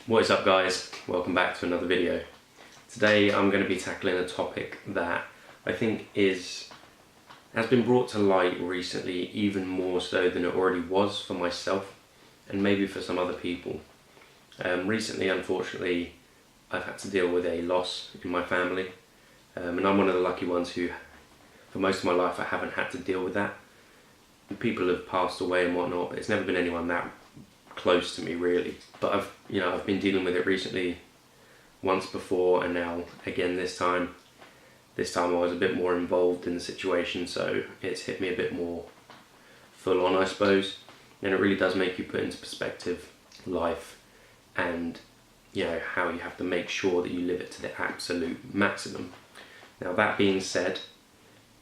What is up guys, welcome back to another video. Today I'm going to be tackling a topic that I think has been brought to light recently, even more so than it already was for myself and maybe for some other people. Recently, unfortunately, I've had to deal with a loss in my family, and I'm one of the lucky ones who, for most of my life, I haven't had to deal with that. People have passed away and whatnot, but it's never been anyone that close to me really. But I've been dealing with it recently, once before, and now again this time. This time I was a bit more involved in the situation, so it's hit me a bit more full on, I suppose. And it really does make you put into perspective life and how you have to make sure that you live it to the absolute maximum. Now that being said,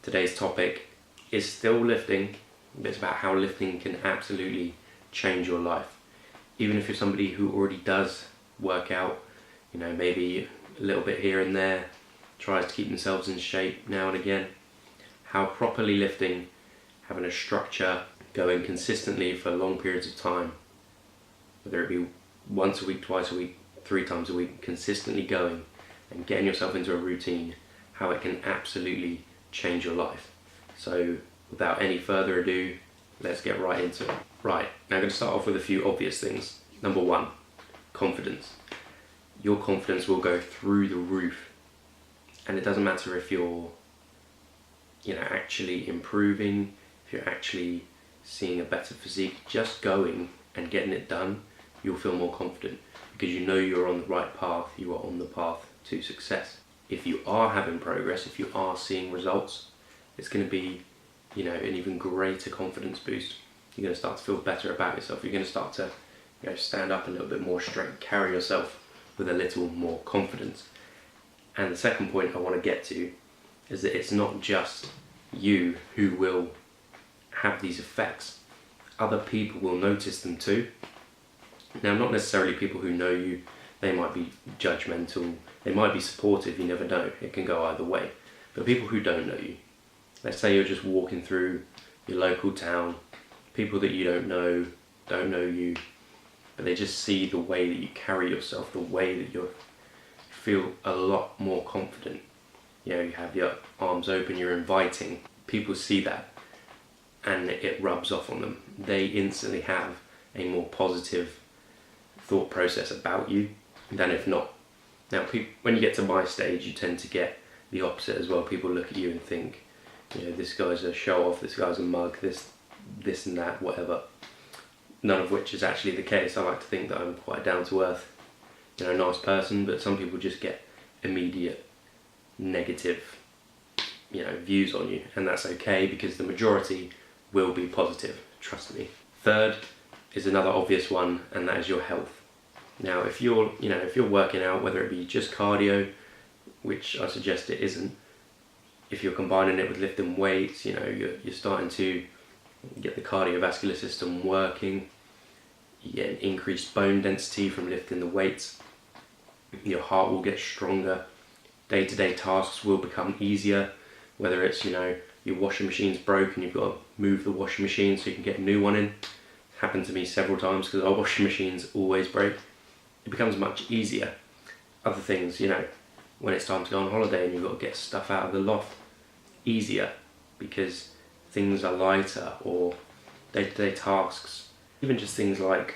today's topic is still lifting, but it's about how lifting can absolutely change your life. Even if you're somebody who already does work out, maybe a little bit here and there, tries to keep themselves in shape now and again, how properly lifting, having a structure, going consistently for long periods of time, whether it be once a week, twice a week, 3 times a week, consistently going and getting yourself into a routine, how it can absolutely change your life. So without any further ado, let's get right into it. Right, now I'm going to start off with a few obvious things. Number 1, confidence. Your confidence will go through the roof, and it doesn't matter if you're actually improving, if you're actually seeing a better physique. Just going and getting it done, you'll feel more confident because you know you're on the right path, you are on the path to success. If you are having progress, if you are seeing results, it's going to be an even greater confidence boost. You're going to start to feel better about yourself. You're going to start to stand up a little bit more straight, carry yourself with a little more confidence. And the second point I want to get to is that it's not just you who will have these effects. Other people will notice them too. Now, not necessarily people who know you. They might be judgmental, they might be supportive, you never know. It can go either way. But people who don't know you, let's say you're just walking through your local town, people that you don't know you, but they just see the way that you carry yourself, the way that you feel a lot more confident. You have your arms open, you're inviting. People see that and it rubs off on them. They instantly have a more positive thought process about you than if not. Now, when you get to my stage, you tend to get the opposite as well. People look at you and think, this guy's a show-off, this guy's a mug, this and that, whatever. None of which is actually the case. I like to think that I'm quite down-to-earth, nice person, but some people just get immediate negative, views on you, and that's okay because the majority will be positive, trust me. Third is another obvious one, and that is your health. Now, if you're working out, whether it be just cardio, which I suggest it isn't, if you're combining it with lifting weights, you're starting to get the cardiovascular system working, you get an increased bone density from lifting the weights, your heart will get stronger, day-to-day tasks will become easier, whether it's, your washing machine's broken, you've got to move the washing machine so you can get a new one in. It's happened to me several times because our washing machines always break. It becomes much easier. Other things, when it's time to go on holiday and you've got to get stuff out of the loft, easier because things are lighter, or day-to-day tasks, even just things like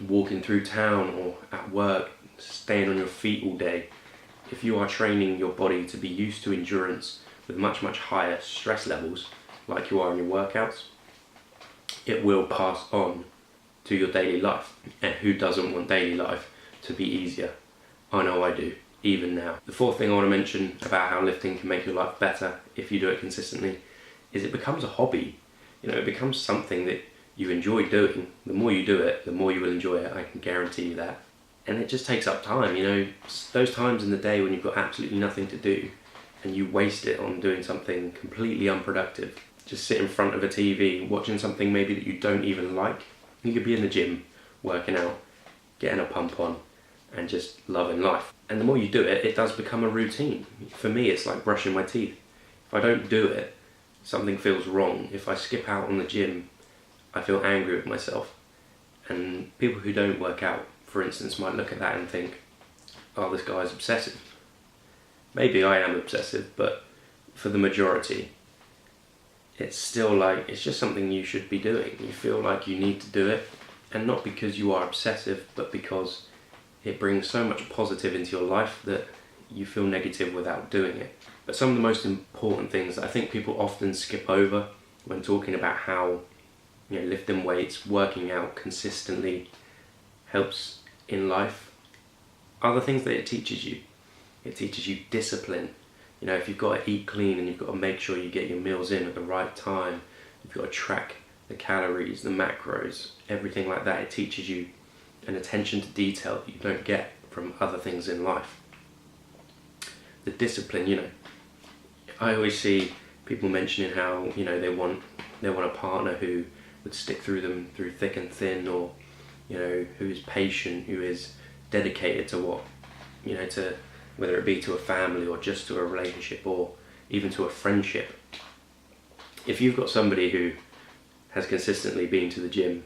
walking through town or at work, staying on your feet all day. If you are training your body to be used to endurance with much higher stress levels like you are in your workouts, it will pass on to your daily life. And who doesn't want daily life to be easier? I know I do, even now. The fourth thing I want to mention about how lifting can make your life better if you do it consistently is it becomes a hobby. It becomes something that you enjoy doing. The more you do it, the more you will enjoy it, I can guarantee you that. And it just takes up time, those times in the day when you've got absolutely nothing to do and you waste it on doing something completely unproductive. Just sit in front of a TV, watching something maybe that you don't even like. You could be in the gym, working out, getting a pump on, and just loving life. And the more you do it, it does become a routine. For me, it's like brushing my teeth. If I don't do it, something feels wrong. If I skip out on the gym, I feel angry with myself. And people who don't work out, for for instance, might look at that and think, oh, this guy's obsessive. Maybe I am obsessive, but for the majority, it's still like, it's just something you should be doing. You feel like you need to do it, and not because you are obsessive, but because it brings so much positive into your life that you feel negative without doing it. But some of the most important things that I think people often skip over when talking about how, you know, lifting weights, working out consistently helps in life, are the things that it teaches you. It teaches you discipline. You know, if you've got to eat clean and you've got to make sure you get your meals in at the right time, you've got to track the calories, the macros, everything like that. It teaches you an attention to detail that you don't get from other things in life. The discipline, you know, I always see people mentioning how, you know, they want a partner who would stick through them through thick and thin, or, you know, who is patient, who is dedicated to what, you know, to whether it be to a family or just to a relationship or even to a friendship. If you've got somebody who has consistently been to the gym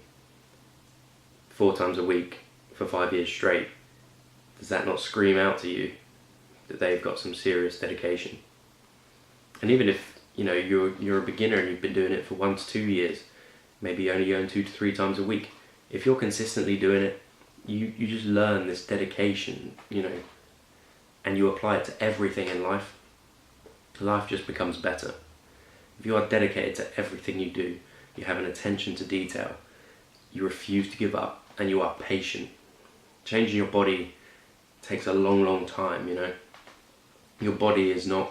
4 times a week for 5 years straight, does that not scream out to you that they've got some serious dedication? And even if, you know, you're a beginner and you've been doing it for 1 to 2 years, maybe you're only going 2 to 3 times a week, if you're consistently doing it, you just learn this dedication, you know, and you apply it to everything in life. Life just becomes better. If you are dedicated to everything you do, you have an attention to detail, you refuse to give up, and you are patient. Changing your body takes a long time, you know. Your body is not,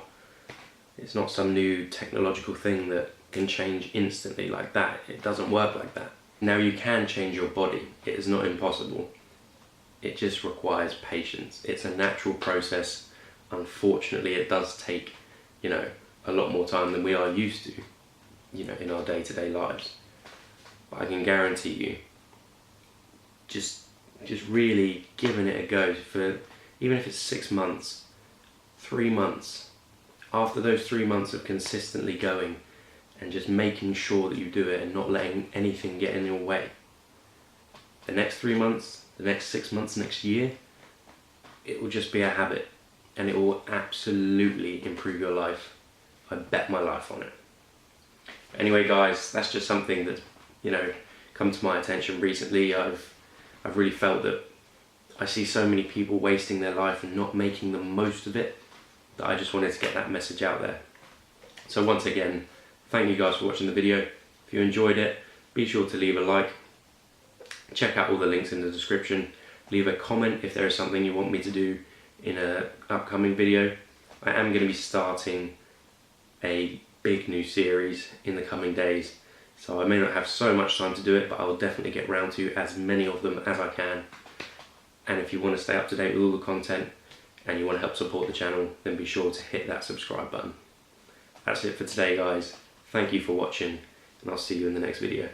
it's not some new technological thing that can change instantly like that. It doesn't work like that. Now, you can change your body. It is not impossible. It just requires patience. It's a natural process. Unfortunately, it does take, you know, a lot more time than we are used to, you know, in our day-to-day lives. But I can guarantee you, just really giving it a go for, even if it's 6 months, 3 months, after those 3 months of consistently going and just making sure that you do it and not letting anything get in your way, the next 3 months, the next 6 months, next year, it will just be a habit, and it will absolutely improve your life. I bet my life on it. Anyway, guys, that's just something that's, you know, come to my attention recently. I've really felt that I see so many people wasting their life and not making the most of it, that I just wanted to get that message out there. So once again, thank you guys for watching the video. If you enjoyed it, be sure to leave a like. Check out all the links in the description. Leave a comment if there is something you want me to do in an upcoming video. I am going to be starting a big new series in the coming days, so I may not have so much time to do it, but I will definitely get round to as many of them as I can. And if you want to stay up to date with all the content and you want to help support the channel, then be sure to hit that subscribe button. That's it for today, guys. Thank you for watching, and I'll see you in the next video.